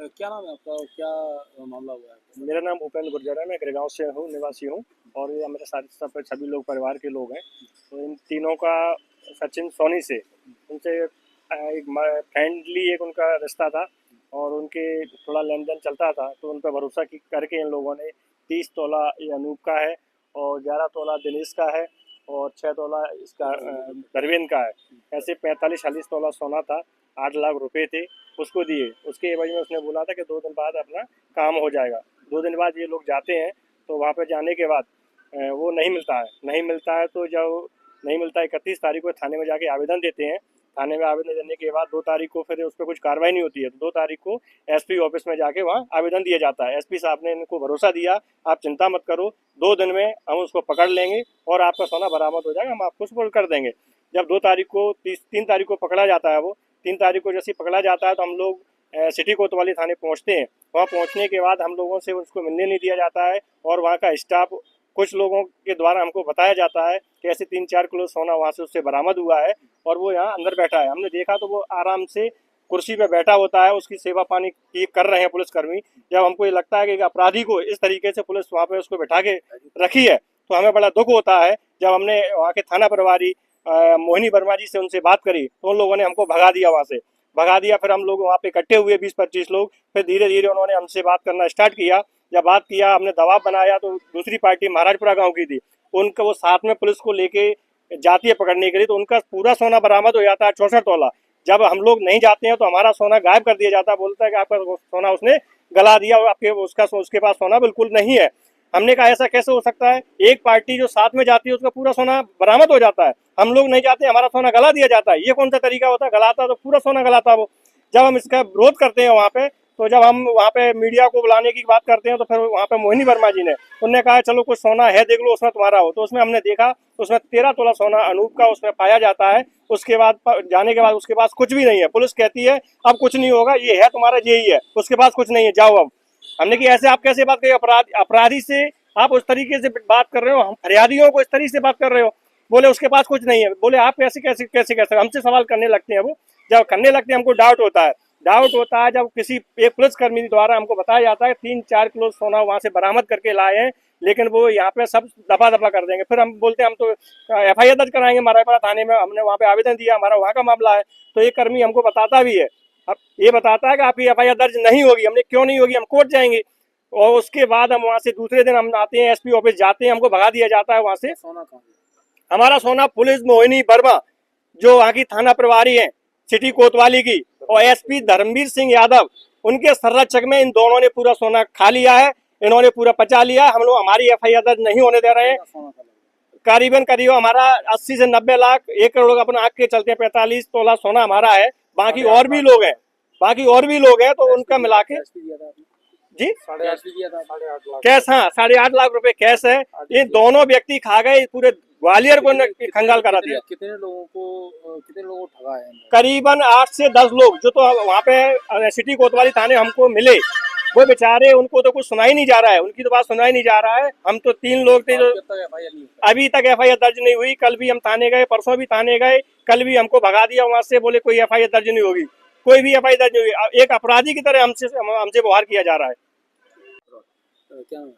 क्या नाम है आपका और क्या मामला हुआ है? मेरा नाम उपेंद्र गुर्जर है। मैं गिरगांव से हूँ, निवासी हूँ। और ये मेरे साथ सब सभी लोग परिवार के लोग हैं। तो इन तीनों का सचिन सोनी से उनसे एक फ्रेंडली एक उनका रिश्ता था और उनके थोड़ा लेन देन चलता था। तो उन पर भरोसा करके इन लोगों ने 30 तोला ये अनूप का है और 11 तोला दिनेश का है और 6 तोला इसका धर्मेंद्र का है। ऐसे 45-40 तोला सोना था, 8 लाख रुपए थे, उसको दिए। उसके एवज में उसने बोला था कि 2 दिन बाद अपना काम हो जाएगा। 2 दिन बाद ये लोग जाते हैं तो वहाँ पे जाने के बाद वो नहीं मिलता है। नहीं मिलता है तो जब नहीं मिलता है 31 तारीख को थाने में जाके आवेदन देते हैं। थाने में आवेदन देने के बाद 2 तारीख को फिर उस पर कुछ कार्रवाई नहीं होती है, तो 2 तारीख को एसपी ऑफिस में जाके वहाँ आवेदन दिया जाता है। एसपी साहब ने इनको भरोसा दिया, आप चिंता मत करो, 2 दिन में हम उसको पकड़ लेंगे और आपका सोना बरामद हो जाएगा, हम आपको सुपुर्द कर देंगे। जब 2 तारीख को 3 तारीख को पकड़ा जाता है, वो 3 तारीख को जैसे पकड़ा जाता है तो हम लोग सिटी कोतवाली थाने पहुंचते हैं। वहाँ पहुंचने के बाद हम लोगों से उसको मिलने नहीं दिया जाता है और वहाँ का स्टाफ कुछ लोगों के द्वारा हमको बताया जाता है कि ऐसे 3-4 किलो सोना वहाँ से उससे बरामद हुआ है और वो यहाँ अंदर बैठा है। हमने देखा तो वो आराम से कुर्सी पे बैठा होता है, उसकी सेवा पानी की कर रहे हैं पुलिसकर्मी। जब हमको ये लगता है कि अपराधी को इस तरीके से पुलिस वहाँ पे उसको बैठा के रखी है तो हमें बड़ा दुख होता है। जब हमने वहाँ के थाना प्रभारी मोहिनी वर्मा जी से उनसे बात करी तो उन लोगों ने हमको भगा दिया, वहाँ से भगा दिया। फिर हम लोग वहाँ पे इकट्ठे हुए 20-25 लोग। फिर धीरे धीरे उन्होंने हमसे बात करना स्टार्ट किया। जब बात किया, हमने दबाव बनाया तो दूसरी पार्टी महाराजपुरा गांव की थी, उनका वो साथ में पुलिस को लेके जाती है पकड़ने के लिए, तो उनका पूरा सोना बरामद हो जाता है 64 तोला। जब हम लोग नहीं जाते हैं तो हमारा सोना गायब कर दिया जाता है। बोलता है कि आपका सोना उसने गला दिया और आपके उसके पास सोना बिल्कुल नहीं है। हमने कहा ऐसा कैसे हो सकता है, एक पार्टी जो साथ में जाती है उसका पूरा सोना बरामद हो जाता है, हम लोग नहीं जाते, हमारा सोना गला दिया जाता है। ये कौन सा तरीका होता है? गलाता तो पूरा सोना गलाता वो। जब हम इसका विरोध करते हैं वहाँ पे, तो जब हम वहाँ पे मीडिया को बुलाने की बात करते हैं तो फिर वहाँ पे मोहिनी वर्मा जी ने उनने कहा चलो कुछ सोना है देख लो उसमें तुम्हारा हो। तो उसमें हमने देखा, उसमें 13 तोला सोना अनूप का उसमें पाया जाता है। उसके बाद जाने के बाद उसके पास कुछ भी नहीं है। पुलिस कहती है अब कुछ नहीं होगा, ये है तुम्हारा, यही है, उसके पास कुछ नहीं है, जाओ अब। हमने कि ऐसे आप कैसे बात करिए, अपराधी से आप उस तरीके से बात कर रहे हो, हम फरियादियों को इस तरीके से बात कर रहे हो। बोले उसके पास कुछ नहीं है। बोले आप कैसे कैसे कैसे कैसे हमसे सवाल करने लगते हैं। वो जब करने लगते हैं हमको डाउट होता है जब किसी एक पुलिसकर्मी द्वारा हमको बताया जाता है 3-4 किलो सोना वहाँ से बरामद करके लाए हैं, लेकिन वो यहाँ पे सब दफा दफा कर देंगे। फिर हम बोलते हैं हम तो FIR दर्ज कराएंगे महाराजपुरा थाने में, हमने वहाँ पे आवेदन दिया, हमारा वहाँ का मामला है। तो ये कर्मी हमको बताता भी है, अब ये बताता है कि आपकी FIR दर्ज नहीं होगी। हमने क्यों नहीं होगी, हम कोर्ट जाएंगे। और उसके बाद हम वहाँ से दूसरे दिन हम आते हैं, SP ऑफिस जाते हैं, हमको भगा दिया जाता है वहाँ से। सोना कहाँ है? हमारा सोना पुलिस मोहिनी वर्मा जो वहाँ की थाना प्रभारी है सिटी कोतवाली की, और SP धर्मवीर सिंह यादव, उनके संरक्षक में इन दोनों ने पूरा सोना खा लिया है। इन्होंने पूरा पचा लिया। हम लोग हमारी FIR दर्ज नहीं होने दे रहे हैं। सोना का करीबन करीब हमारा 80 से 90 लाख, 1 करोड़ अपने आँख के चलते 45 तोला सोना हमारा है। बाकी और भी लोग हैं, तो उनका मिला के कैश भी दिया था आपने? जी कैश भी दिया था 8.5 लाख कैश, हाँ 8.5 लाख रुपए कैश है। ये दोनों व्यक्ति खा गए, पूरे ग्वालियर को खंगाल करा दिया। कितने लोगों को ठगा है? करीबन 8 से 10 लोग जो तो वहाँ पे सिटी कोतवाली थाने हमको मिले, वो बेचारे, उनको तो कुछ सुनाई नहीं जा रहा है, उनकी तो बात सुनाई नहीं जा रहा है। हम तो 3 लोग थे जो अभी तक FIR दर्ज नहीं हुई। कल भी हम थाने गए, परसों भी थाने गए, कल भी हमको भगा दिया वहाँ से, बोले कोई FIR दर्ज नहीं होगी, कोई भी FIR दर्ज नहीं हुई। एक अपराधी की तरह हमसे व्यवहार किया जा रहा है। क्या नाम है?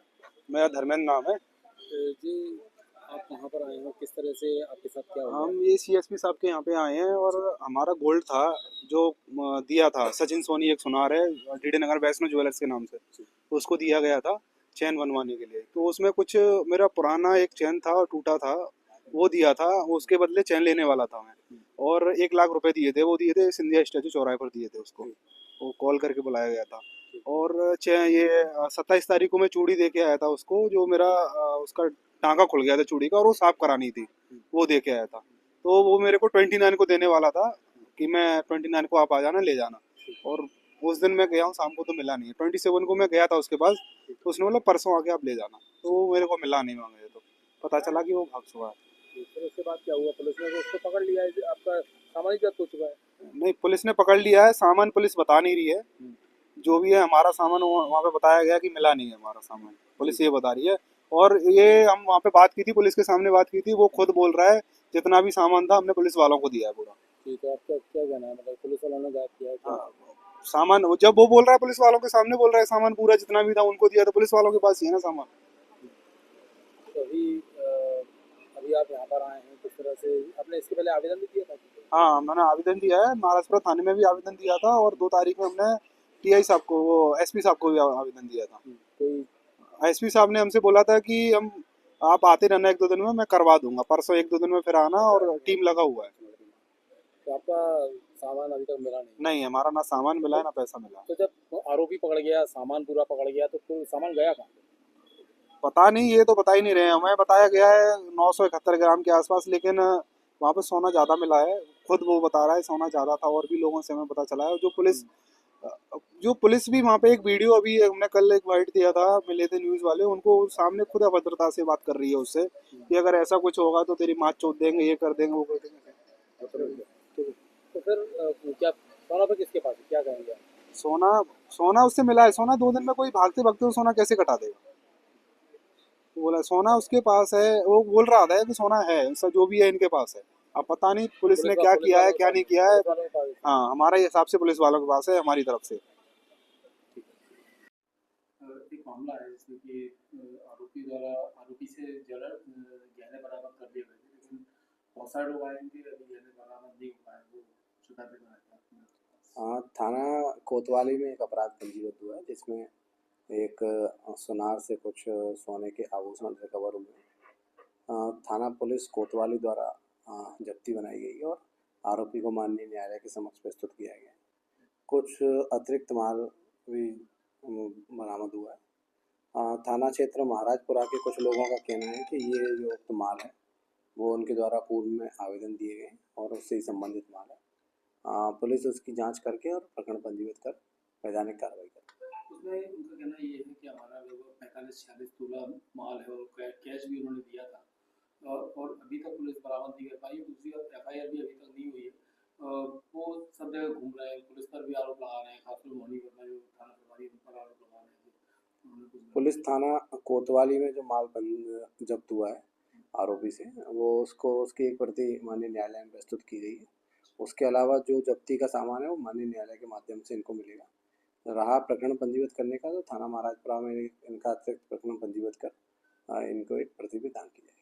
मेरा धर्मेंद्र नाम है। जी, आप कहाँ पर आए हो, किस तरह से आपके साथ क्या हुआ? हम ये CSP साहब के यहाँ पे आए हैं और हमारा गोल्ड था जो दिया था सचिन सोनी, एक सुनार है DD नगर वैष्णो ज्वेलर्स के नाम से, तो उसको दिया गया था चैन बनवाने के लिए। तो उसमें कुछ मेरा पुराना एक चैन था और टूटा था, वो दिया था, उसके बदले चैन लेने वाला था मैं, और 1 लाख रुपए दिए थे। वो दिए थे सिंधिया स्टैचू चौराहे पर दिए थे उसको, वो कॉल करके बुलाया गया था। और ये 27 तारीख को मैं चूड़ी दे के आया था उसको, जो मेरा उसका टाँका खुल गया था चूड़ी का और वो साफ करानी थी, वो दे के आया था। तो वो मेरे को 29 को देने वाला था कि मैं 29 को आप आ जाना, ले जाना। और उस दिन मैं गया हूँ, शाम को तो मिला नहीं। 27 को मैं गया था उसके पास, तो उसने बोला परसों आके आप ले जाना, तो वो मेरे को मिला नहीं। मुझे तो पता चला कि वो भाग चुका है। फिर उसके बाद क्या हुआ? पुलिस ने उसको पकड़ लिया है, आपका सामान जब्त हो चुका है? नहीं, पुलिस ने पकड़ लिया है, सामान पुलिस बता नहीं रही है। जो भी है हमारा सामान वहाँ पे बताया गया कि मिला नहीं है हमारा सामान, पुलिस ये बता रही है। और ये हम वहाँ पे बात की थी, पुलिस के सामने बात की थी, वो खुद बोल रहा है जितना भी सामान था हमने पुलिस वालों को दिया है पूरा। ठीक है, आपका क्या कहना है, मतलब पुलिस वालों ने गायब किया है क्या? हाँ, सामान जब वो बोल रहा है पुलिस वालों के सामने बोल रहा है सामान पूरा जितना भी था उनको दिया, तो पुलिस वालों के पास ही है ना सामान। तो अभी आप यहाँ पर आए हैं, किस तरह से आपने इसके पहले आवेदन भी दिया था? हाँ, मैंने आवेदन दिया है, महाराजपुरा थाने में भी आवेदन दिया था, और 2 तारीख में हमने टीआई साहब को, वो एसपी साहब को भी आवेदन दिया था। कोई एसपी साहब ने हमसे बोला था कि हम आप आते रहना 1-2 दिन में, मैं करवा दूंगा, परसों 1-2 दिन में फिर आना, और टीम लगा हुआ है। तो आपका सामान अभी तक मिला नहीं? नहीं, हमारा ना सामान मिला है ना पैसा मिला। तो जब आरोपी पकड़ गया, सामान पूरा पकड़ गया, तो सामान गया कहाँ? पता नहीं, ये तो बता ही नहीं रहे हैं। हमें बताया गया है 971 ग्राम के आसपास, लेकिन वहाँ पे सोना ज़्यादा मिला है। खुद वो बता रहा है सोना ज़्यादा था, और भी लोगों से हमें पता चला है। जो पुलिस भी वहाँ पे, एक वीडियो अभी हमने कल एक वाइट दिया था, मिले थे न्यूज़ वाले, उनको सामने खुद अभद्रता से बात कर रही है उससे कि अगर ऐसा कुछ होगा तो तेरी माँ चोद देंगे, ये कर देंगे, वो कर देंगे। तो फिर क्या सोना पे किसके पास है, क्या कहेंगे आप? सोना सोना उससे मिला है। सोना 2 दिन में कोई भागते भागते वो सोना कैसे कटा देगा? तो बोला सोना उसके पास है, वो बोल रहा था कि सोना है, ऐसा जो भी है इनके पास है। अब पता नहीं पुलिस ने क्या किया है, क्या नहीं किया है। पुलिस वालों के पास? हाँ, हमारे हिसाब से पुलिस वालों के पास है, हमारी तरफ से। एक मामला है जिसमें कि आरोपी से गहने बरामद कर लिए गए थे, लेकिन बहुत सारे लोग आएंगे, अभी गहने बरामद नहीं हो पाए, वो शिकायत में आए थे। थाना कोतवाली में एक अपराध पंजीबद्ध हुआ है, जिसमें एक सुनार से कुछ सोने के आभूषण रिकवर हुए। थाना पुलिस कोतवाली द्वारा जब्ती बनाई गई और आरोपी को माननीय न्यायालय के समक्ष प्रस्तुत किया गया। कुछ अतिरिक्त माल भी बरामद हुआ है। थाना क्षेत्र महाराजपुरा के कुछ लोगों का कहना है कि ये जो उक्त माल है वो उनके द्वारा पूर्व में आवेदन दिए गए और उससे ही संबंधित माल है। पुलिस उसकी जांच करके और प्रकरण पंजीबद्ध कर वैधानिक कार्रवाई करे। उसमें उनका कहना ये है कि हमारा लगभग 45-46 तोला माल है और कैश भी उन्होंने दिया था, और अभी तक पुलिस बरामद नहीं कर पाई। दूसरी एफआईआर भी अभी तक नहीं हुई है। वो सब जगह घूम रहे हैं, पुलिस पर भी आरोप लगा रहे हैं, खासकर मोहनी वर्मा जो थाना प्रभारी उन पर आरोप लगा रहे हैं कि उन्होंने कुछ पुलिस थाना कोतवाली में जो माल जब्त हुआ है आरोपी से, वो उसकी एक प्रति माननीय न्यायालय में प्रस्तुत की गई है। उसके अलावा जो जब्ती का सामान है वो माननीय न्यायालय के माध्यम से इनको मिलेगा। रहा प्रकरण पंजीबद्ध करने का, तो थाना महाराजपुरा में इनका अतिरिक्त प्रकरण पंजीबद्ध कर इनको एक प्रति भी दान की जाएगी।